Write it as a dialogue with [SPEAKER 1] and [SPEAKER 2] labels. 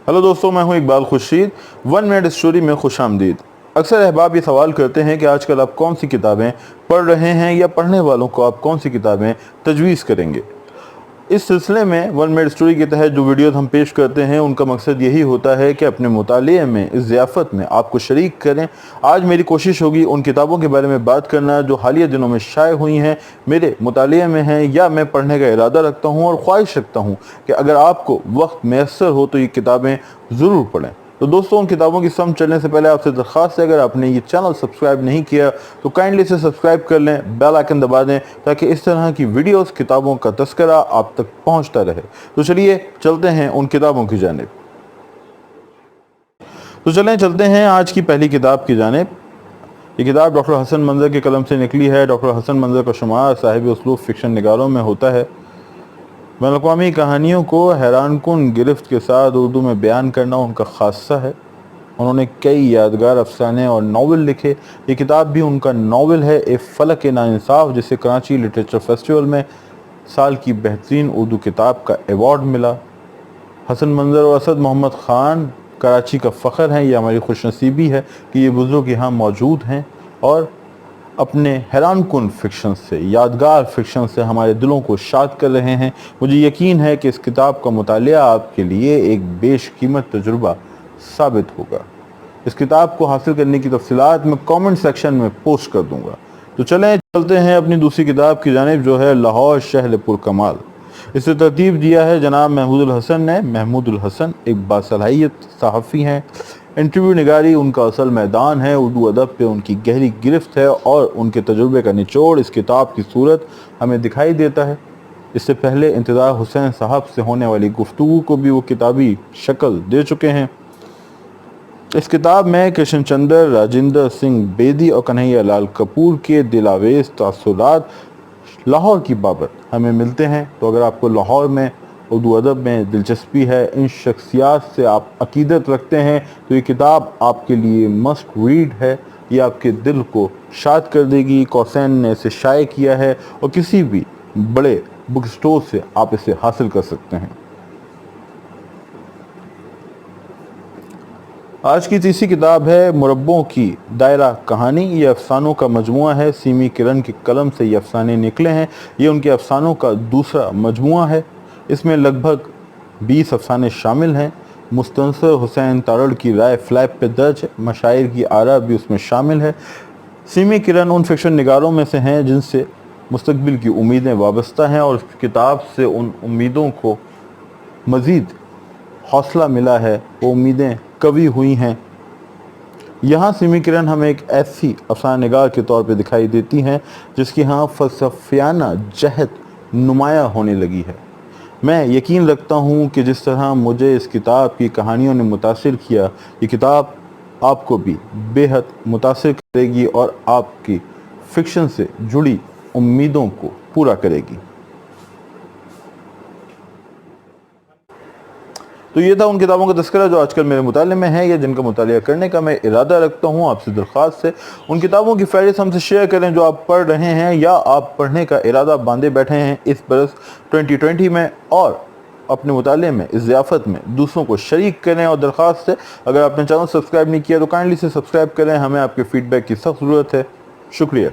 [SPEAKER 1] Hello दोस्तों, मैं हूं इकबाल खुर्शीद। 1 मिनट स्टोरी में खुश आमदीद। अक्सर अहबाब ये सवाल करते हैं कि आजकल आप कौन सी किताबें पढ़ रहे हैं या पढ़ने वालों को आप कौन सी किताबें तजवीज़ करेंगे। इस सिलसिले में 1 मिनट स्टोरी के तहत जो वीडियोस हम पेश करते हैं उनका मकसद यही होता है कि अपने मुताले में, इस ज़ियाफ़त में आपको शरीक करें। आज मेरी कोशिश होगी उन किताबों के बारे में बात करना जो हालिया दिनों में शाये हुई हैं, मेरे मुताले में हैं या मैं पढ़ने का इरादा रखता हूँ और ख्वाहिश रखता हूँ कि अगर आपको वक्त मैसर हो तो ये किताबें ज़रूर पढ़ें। तो दोस्तों, उन किताबों की सम चलने से पहले आपसे दरख्वास्त है, अगर आपने ये चैनल सब्सक्राइब नहीं किया तो काइंडली इसे सब्सक्राइब कर लें, बेल आइकन दबा दें ताकि इस तरह की वीडियोस, किताबों का तस्करा आप तक पहुंचता रहे। तो चलिए चलते हैं उन किताबों की जानिब। तो चलते हैं आज की पहली किताब की जानिब। ये किताब डॉक्टर हसन मंजर के कलम से निकली है। डॉक्टर हसन मंजर का शुमार साहिब उसलूब फिक्शन निगारों में होता है। बैनुल-अक़वामी कहानियों को हैरानकुन गिरफ्त के साथ उर्दू में बयान करना उनका खासा है। उन्होंने कई यादगार अफसाने और नावल लिखे। ये किताब भी उनका नावल है, ए फलक नाइंसाफ, जिसे कराची लिटरेचर फेस्टिवल में साल की बेहतरीन उर्दू किताब का एवॉर्ड मिला। हसन मंजर और असद मोहम्मद ख़ान कराची का फ़ख्र हैं। ये हमारी खुशनसीबी है कि ये बुज़ुर्ग यहाँ मौजूद हैं और अपने हैरानकुन फिक्शन से, यादगार फिक्शन से हमारे दिलों को शाद कर रहे हैं। मुझे यकीन है कि इस किताब का मुतालिया आपके लिए एक बेशकीमत तजुर्बा साबित होगा। इस किताब को हासिल करने की तफसीलात मैं कमेंट सेक्शन में पोस्ट कर दूंगा। तो चलते हैं अपनी दूसरी किताब की जानिब, जो है लाहौर शहर पुरकमाल। इसे तरतीब दिया है जनाब महमूदुल हसन ने। महमूदुल हसन एक बासलाहियत सहाफ़ी हैं। इंटरव्यू निगारी उनका असल मैदान है। उर्दू अदब पे उनकी गहरी गिरफ्त है और उनके तजुर्बे का निचोड़ इस किताब की सूरत हमें दिखाई देता है। इससे पहले इंतज़ार हुसैन साहब से होने वाली गुफ्तगू को भी वो किताबी शक्ल दे चुके हैं। इस किताब में कृष्ण चंद्र, राजेंद्र सिंह बेदी और कन्हैया लाल कपूर के दिलावेज तासुरात लाहौर की बाबत हमें मिलते हैं। तो अगर आपको लाहौर में, उर्दू अदब में दिलचस्पी है, इन शख्सियात से आप अकीदत रखते हैं, तो ये किताब आपके लिए मस्ट रीड है। ये आपके दिल को शाद कर देगी। कौसैन ने इसे शाये किया है और किसी भी बड़े बुक स्टोर से आप इसे हासिल कर सकते हैं। आज की तीसरी किताब है मुरब्बों की दायरा कहानी। ये अफसानों का मजमुआ है। सीमी किरण के कलम से ये अफसाने निकले हैं। ये उनके अफसानों का दूसरा मजमुआ है। इसमें लगभग 20 अफसाने शामिल हैं। मुस्तनसर हुसैन तारड़ की राय फ्लैप पे दर्ज है। मशायर की आरा भी उसमें शामिल है। सीमी किरण उन फिक्शन निगारों में से हैं जिनसे मुस्तकबिल की उम्मीदें वाबस्ता हैं और इस किताब से उन उम्मीदों को मज़ीद हौसला मिला है, वो उम्मीदें कवी हुई हैं। यहाँ सीमी किरण हमें एक ऐसी अफसाना निगार के तौर पे दिखाई देती हैं जिसकी यहाँ फ़लसफ़ियाना जहत नुमायाँ होने लगी है। मैं यकीन रखता हूँ कि जिस तरह मुझे इस किताब की कहानियों ने मुतासिर किया, ये किताब आपको भी बेहद मुतासिर करेगी और आपकी फ़िक्शन से जुड़ी उम्मीदों को पूरा करेगी। तो ये था उन किताबों का तस्करा जो आजकल मेरे मुताले में है या जिनका मुतालिया करने का मैं इरादा रखता हूँ। आपसे दरख्वास्त है उन किताबों की फहरिस्त हमसे शेयर करें जो आप पढ़ रहे हैं या आप पढ़ने का इरादा बांधे बैठे हैं इस बरस 2020 में, और अपने मुताले में, इस ज़ियाफ़त में दूसरों को शरीक करें। और दरख्वास्त है, अगर आपने चैनल सब्सक्राइब नहीं किया तो काइंडली से सब्सक्राइब करें। हमें आपके फ़ीडबैक की सख्त ज़रूरत है। शुक्रिया।